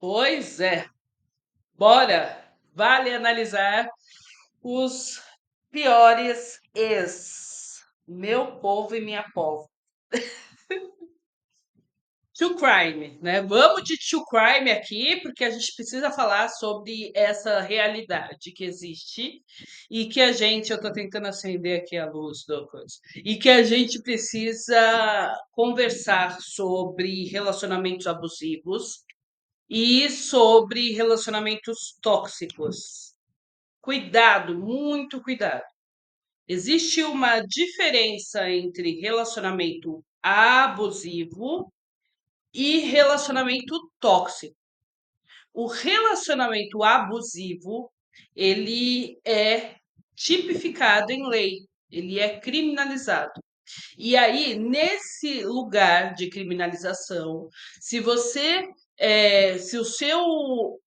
Pois é, bora! Vale analisar os piores ex. Meu povo e minha povo. True crime, né? Vamos de true crime aqui, porque a gente precisa falar sobre essa realidade que existe e que a gente, eu tô tentando acender aqui a luz do coisa, e que a gente precisa conversar sobre relacionamentos abusivos e sobre relacionamentos tóxicos. Cuidado, muito cuidado. Existe uma diferença entre relacionamento abusivo e relacionamento tóxico. O relacionamento abusivo, ele é tipificado em lei, ele é criminalizado. E aí, nesse lugar de criminalização, se você, se o seu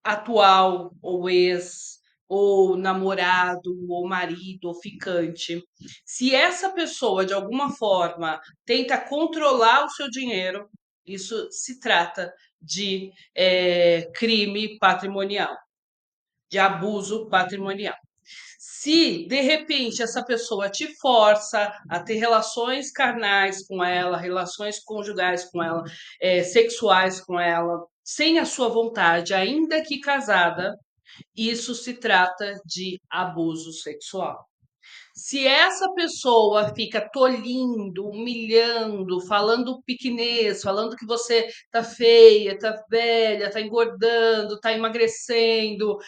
atual ou ex, ou namorado, ou marido, ou ficante, se essa pessoa de alguma forma tenta controlar o seu dinheiro, isso se trata de crime patrimonial, de abuso patrimonial. Se de repente essa pessoa te força a ter relações carnais com ela, relações conjugais com ela, sexuais com ela, sem a sua vontade, ainda que casada, isso se trata de abuso sexual. Se essa pessoa fica tolindo, humilhando, falando piquenês, falando que você tá feia, tá velha, tá engordando, tá emagrecendo,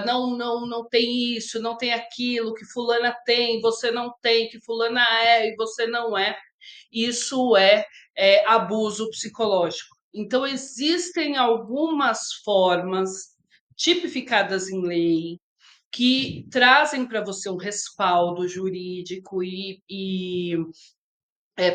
não tem isso, não tem aquilo, que fulana tem, você não tem, que fulana é e você não é, isso é abuso psicológico. Então, existem algumas formas tipificadas em lei que trazem para você um respaldo jurídico e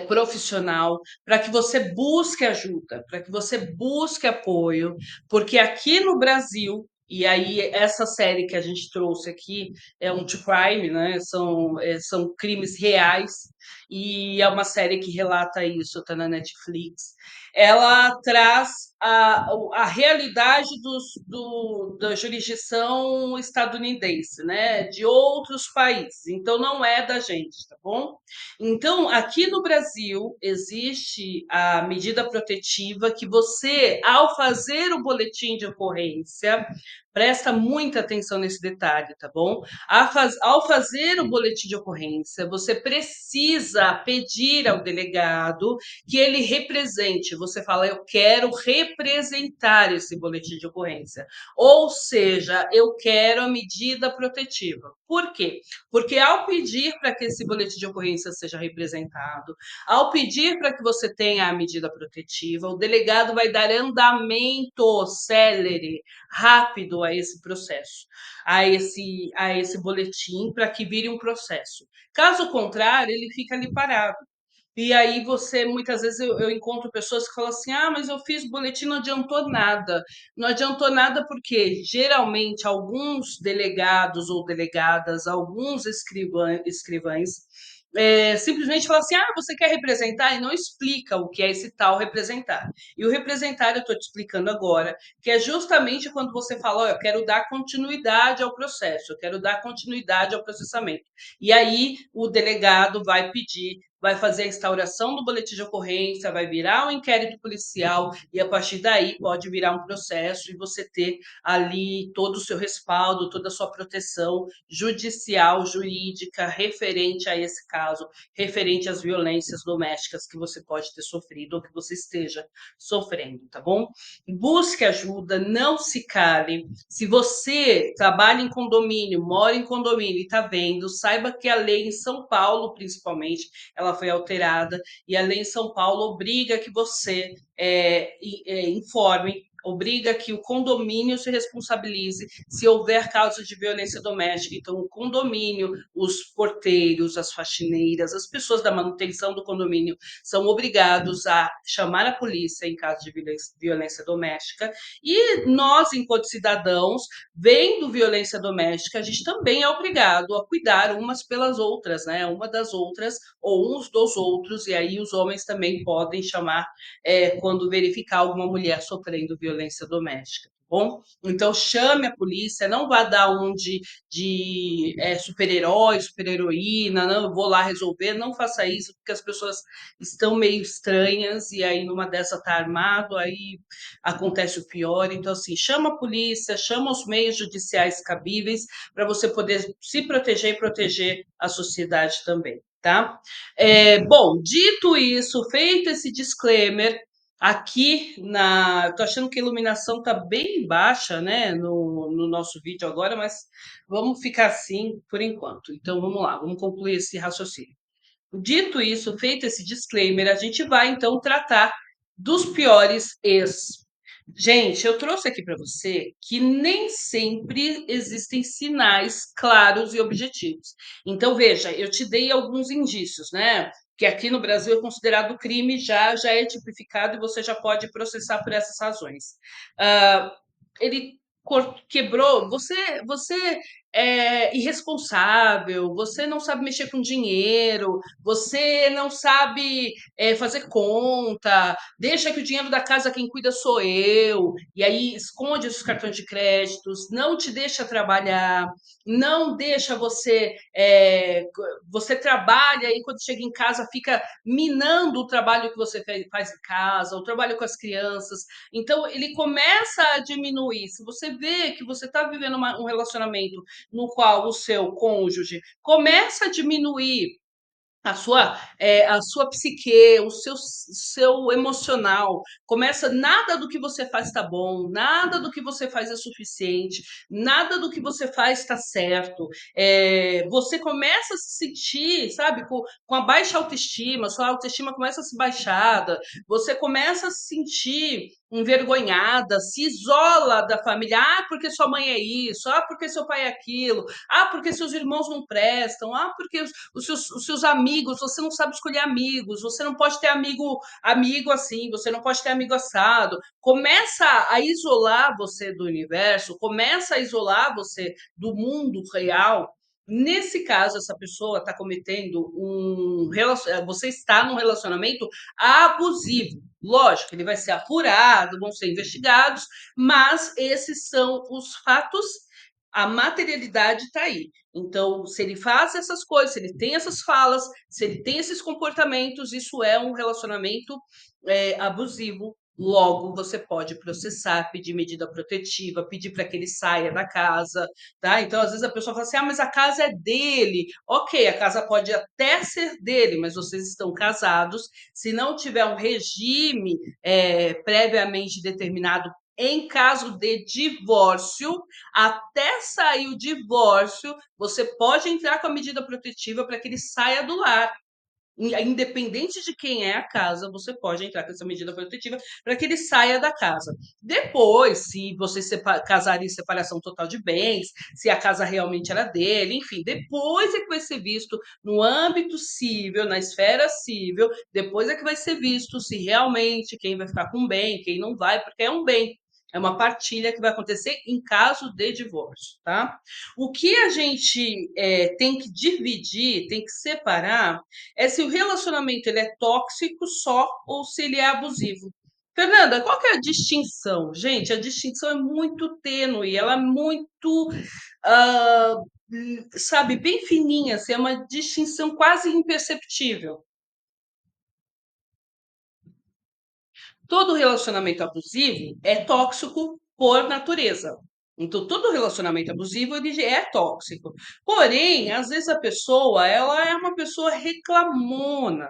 profissional para que você busque ajuda, para que você busque apoio, porque aqui no Brasil, e aí essa série que a gente trouxe aqui é um true crime, né? São crimes reais, e é uma série que relata isso, está na Netflix. Ela traz a realidade da jurisdição estadunidense, né? De outros países, então não é da gente, tá bom? Então, aqui no Brasil, existe a medida protetiva que você, ao fazer o boletim de ocorrência, presta muita atenção nesse detalhe, tá bom? Ao fazer o boletim de ocorrência, você precisa pedir ao delegado que ele represente. Você fala, eu quero representar esse boletim de ocorrência. Ou seja, eu quero a medida protetiva. Por quê? Porque ao pedir para que esse boletim de ocorrência seja representado, ao pedir para que você tenha a medida protetiva, o delegado vai dar andamento célere, rápido a esse processo, a esse boletim, para que vire um processo. Caso contrário, ele fica ali parado. E aí você, muitas vezes, eu encontro pessoas que falam assim, mas eu fiz boletim, não adiantou nada. Não adiantou nada porque, geralmente, alguns delegados ou delegadas, alguns escrivães, simplesmente falam assim, você quer representar? E não explica o que é esse tal representar. E o representar, eu estou te explicando agora, que é justamente quando você fala, eu quero dar continuidade ao processo, eu quero dar continuidade ao processamento. E aí o delegado vai pedir, vai fazer a instauração do boletim de ocorrência, vai virar um inquérito policial e a partir daí pode virar um processo e você ter ali todo o seu respaldo, toda a sua proteção judicial, jurídica, referente a esse caso, referente às violências domésticas que você pode ter sofrido ou que você esteja sofrendo, tá bom? Busque ajuda, não se cale. Se você trabalha em condomínio, mora em condomínio e está vendo, saiba que a lei em São Paulo, principalmente, ela foi alterada e a lei em São Paulo obriga que você informe, obriga que o condomínio se responsabilize se houver casos de violência doméstica. Então, o condomínio, os porteiros, as faxineiras, as pessoas da manutenção do condomínio são obrigados a chamar a polícia em caso de violência doméstica. E nós, enquanto cidadãos, vendo violência doméstica, a gente também é obrigado a cuidar umas pelas outras, né? Uma das outras ou uns dos outros, e aí os homens também podem chamar quando verificar alguma mulher sofrendo violência violência doméstica, tá bom? Então chame a polícia, não vá dar um de super-herói, super-heroína, não, eu vou lá resolver, não faça isso, porque as pessoas estão meio estranhas e aí numa dessa tá armado, aí acontece o pior. Então, assim, chama a polícia, chama os meios judiciais cabíveis para você poder se proteger e proteger a sociedade também, tá? Bom, dito isso, feito esse disclaimer, aqui na. Tô achando que a iluminação tá bem baixa, né, no nosso vídeo agora, mas vamos ficar assim por enquanto. Então vamos lá, vamos concluir esse raciocínio. Dito isso, feito esse disclaimer, a gente vai então tratar dos piores ex. Gente, eu trouxe aqui para você que nem sempre existem sinais claros e objetivos. Então, veja, eu te dei alguns indícios, né? Que aqui no Brasil é considerado crime, já é tipificado e você já pode processar por essas razões. Ah, ele quebrou, você é irresponsável, você não sabe mexer com dinheiro, você não sabe fazer conta, deixa que o dinheiro da casa quem cuida sou eu, e aí esconde os cartões de créditos, não te deixa trabalhar, não deixa você. Você trabalha e quando chega em casa fica minando o trabalho que você faz em casa, o trabalho com as crianças. Então, ele começa a diminuir. Se você vê que você está vivendo um relacionamento no qual o seu cônjuge começa a diminuir a sua psique, o seu emocional, começa, nada do que você faz está bom, nada do que você faz é suficiente, nada do que você faz está certo. Você começa a se sentir, sabe, com a baixa autoestima, sua autoestima começa a se baixada, você começa a se sentir envergonhada, se isola da família, porque sua mãe é isso, porque seu pai é aquilo, porque seus irmãos não prestam, porque os seus amigos, você não sabe escolher amigos, você não pode ter amigo assim, você não pode ter amigo assado. Começa a isolar você do universo, começa a isolar você do mundo real. Nesse caso, essa pessoa está cometendo você está num relacionamento abusivo. Lógico, ele vai ser apurado, vão ser investigados, mas esses são os fatos, a materialidade está aí. Então, se ele faz essas coisas, se ele tem essas falas, se ele tem esses comportamentos, isso é um relacionamento abusivo. Logo, você pode processar, pedir medida protetiva, pedir para que ele saia da casa, tá? Então, às vezes a pessoa fala assim: mas a casa é dele. Ok, a casa pode até ser dele, mas vocês estão casados. Se não tiver um regime previamente determinado em caso de divórcio, até sair o divórcio, você pode entrar com a medida protetiva para que ele saia do lar. Independente de quem é a casa, você pode entrar com essa medida protetiva para que ele saia da casa. Depois, se você casar em separação total de bens, se a casa realmente era dele, enfim, depois é que vai ser visto no âmbito civil, na esfera civil, depois é que vai ser visto se realmente quem vai ficar com o bem, quem não vai, porque é um bem. É uma partilha que vai acontecer em caso de divórcio, tá? O que a gente tem que dividir, tem que separar, é se o relacionamento ele é tóxico só ou se ele é abusivo. Fernanda, qual que é a distinção? Gente, a distinção é muito tênue, ela é muito, ah, sabe, bem fininha, assim, é uma distinção quase imperceptível. Todo relacionamento abusivo é tóxico por natureza. Então, todo relacionamento abusivo ele é tóxico. Porém, às vezes a pessoa, ela é uma pessoa reclamona,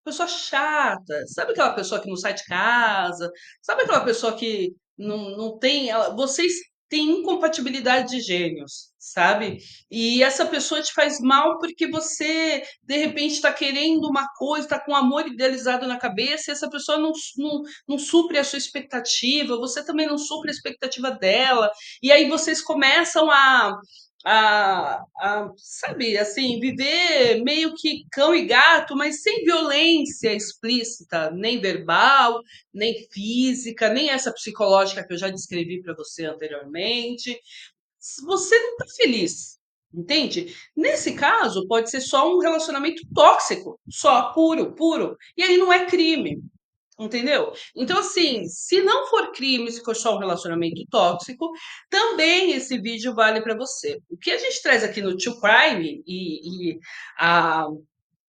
pessoa chata, sabe aquela pessoa que não sai de casa? Sabe aquela pessoa que não tem. Vocês têm incompatibilidade de gênios, sabe? E essa pessoa te faz mal porque você, de repente, está querendo uma coisa, está com amor idealizado na cabeça, e essa pessoa não supre a sua expectativa, você também não supre a expectativa dela, e aí vocês começam sabe, assim, viver meio que cão e gato, mas sem violência explícita, nem verbal, nem física, nem essa psicológica que eu já descrevi para você anteriormente. Você não está feliz, entende? Nesse caso, pode ser só um relacionamento tóxico, só puro, puro. E aí não é crime. Entendeu? Então, assim, se não for crime, se for só um relacionamento tóxico, também esse vídeo vale para você. O que a gente traz aqui no True Crime, e a,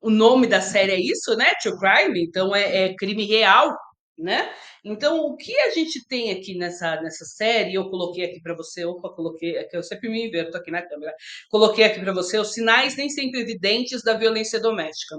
o nome da série é isso, né? True Crime, então é crime real, né? Então, o que a gente tem aqui nessa série, eu coloquei aqui para você, opa, coloquei, é que eu sempre me inverto aqui na câmera, coloquei aqui para você os sinais nem sempre evidentes da violência doméstica.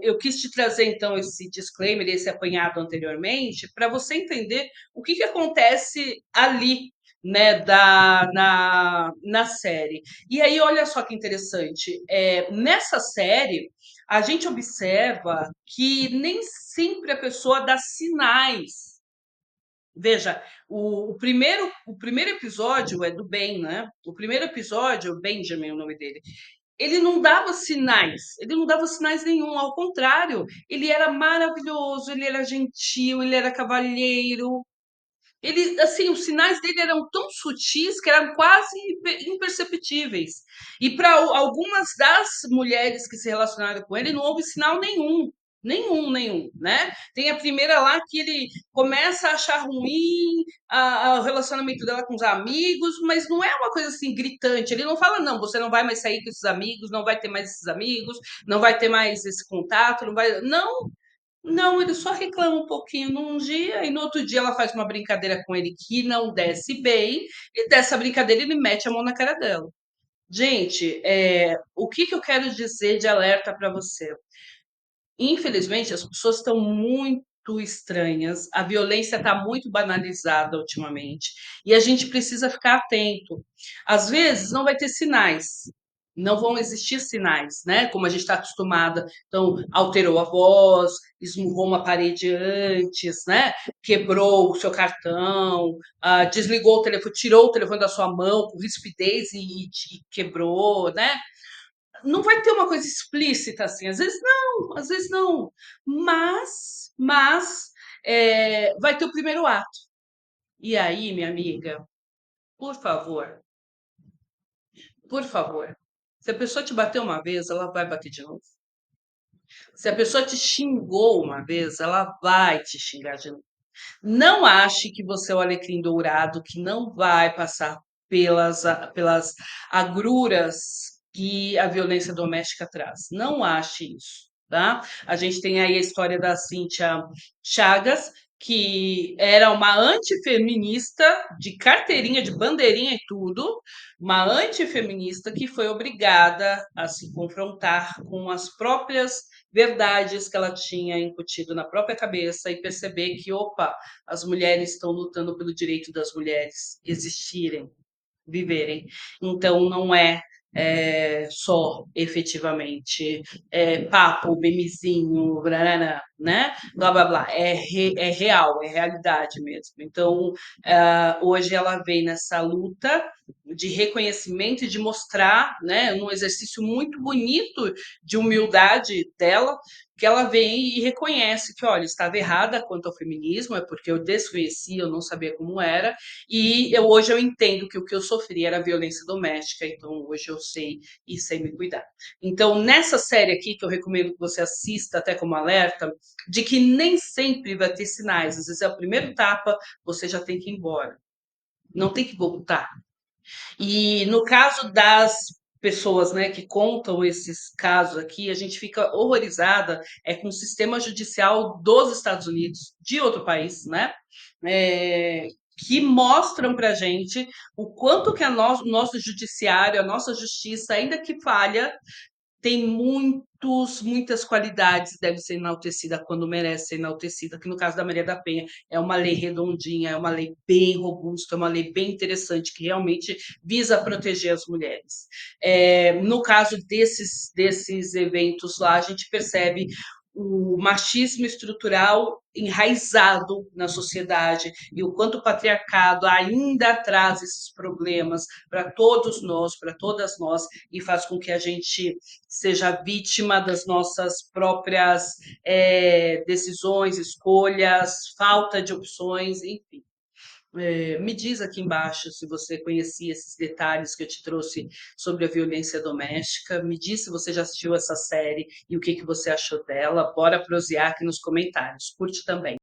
Eu quis te trazer, então, esse disclaimer, esse apanhado anteriormente, para você entender o que acontece ali, né, na série. E aí, olha só que interessante, nessa série, a gente observa que nem sempre a pessoa dá sinais. Veja, o primeiro episódio é do Ben, né? O primeiro episódio, Benjamin, é o nome dele, ele não dava sinais, ele não dava sinais nenhum, ao contrário, ele era maravilhoso, ele era gentil, ele era cavalheiro, ele, assim, os sinais dele eram tão sutis que eram quase imperceptíveis. E para algumas das mulheres que se relacionaram com ele, não houve sinal nenhum. Nenhum, nenhum, né? Tem a primeira lá que ele começa a achar ruim o relacionamento dela com os amigos, mas não é uma coisa assim gritante. Ele não fala, não, você não vai mais sair com esses amigos, não vai ter mais esses amigos, não vai ter mais esse contato, não vai. Não, não, ele só reclama um pouquinho num dia e no outro dia ela faz uma brincadeira com ele que não desce bem, e dessa brincadeira ele mete a mão na cara dela. Gente, o que eu quero dizer de alerta para você? Infelizmente, as pessoas estão muito estranhas, a violência está muito banalizada ultimamente, e a gente precisa ficar atento. Às vezes não vai ter sinais, não vão existir sinais, né? Como a gente está acostumada. Então, alterou a voz, esmurrou uma parede antes, né? Quebrou o seu cartão, desligou o telefone, tirou o telefone da sua mão com rispidez e quebrou, né? Não vai ter uma coisa explícita assim, às vezes não, mas vai ter o primeiro ato. E aí, minha amiga, por favor, por favor, se a pessoa te bateu uma vez, ela vai bater de novo. Se a pessoa te xingou uma vez, ela vai te xingar de novo. Não ache que você é o alecrim dourado que não vai passar pelas agruras que a violência doméstica traz. Não ache isso, tá? A gente tem aí a história da Cíntia Chagas, que era uma antifeminista de carteirinha, de bandeirinha e tudo, uma antifeminista que foi obrigada a se confrontar com as próprias verdades que ela tinha incutido na própria cabeça e perceber que, opa, as mulheres estão lutando pelo direito das mulheres existirem, viverem. Então, não só efetivamente papo, memezinho, brarana, né? Blá blá blá. É real, é realidade mesmo. Então, hoje ela vem nessa luta de reconhecimento e de mostrar, né, num exercício muito bonito de humildade dela, que ela vem e reconhece que, olha, estava errada quanto ao feminismo, é porque eu desconhecia, eu não sabia como era, e hoje eu entendo que o que eu sofri era violência doméstica, então hoje eu sei e sei me cuidar. Então, nessa série aqui, que eu recomendo que você assista até como alerta, de que nem sempre vai ter sinais, às vezes é o primeiro tapa, você já tem que ir embora. Não tem que voltar. E no caso das pessoas, né, que contam esses casos aqui, a gente fica horrorizada com o sistema judicial dos Estados Unidos, de outro país, né, é, que mostram para a gente o quanto que o nosso judiciário, a nossa justiça, ainda que falha, tem muitas qualidades, deve ser enaltecida quando merece ser enaltecida, que no caso da Maria da Penha é uma lei redondinha, é uma lei bem robusta, é uma lei bem interessante, que realmente visa proteger as mulheres. No caso desses eventos lá, a gente percebe o machismo estrutural enraizado na sociedade e o quanto o patriarcado ainda traz esses problemas para todos nós, para todas nós, e faz com que a gente seja vítima das nossas próprias decisões, escolhas, falta de opções, enfim. Me diz aqui embaixo se você conhecia esses detalhes que eu te trouxe sobre a violência doméstica. Me diz se você já assistiu essa série e o que que você achou dela. Bora prosear aqui nos comentários. Curte também.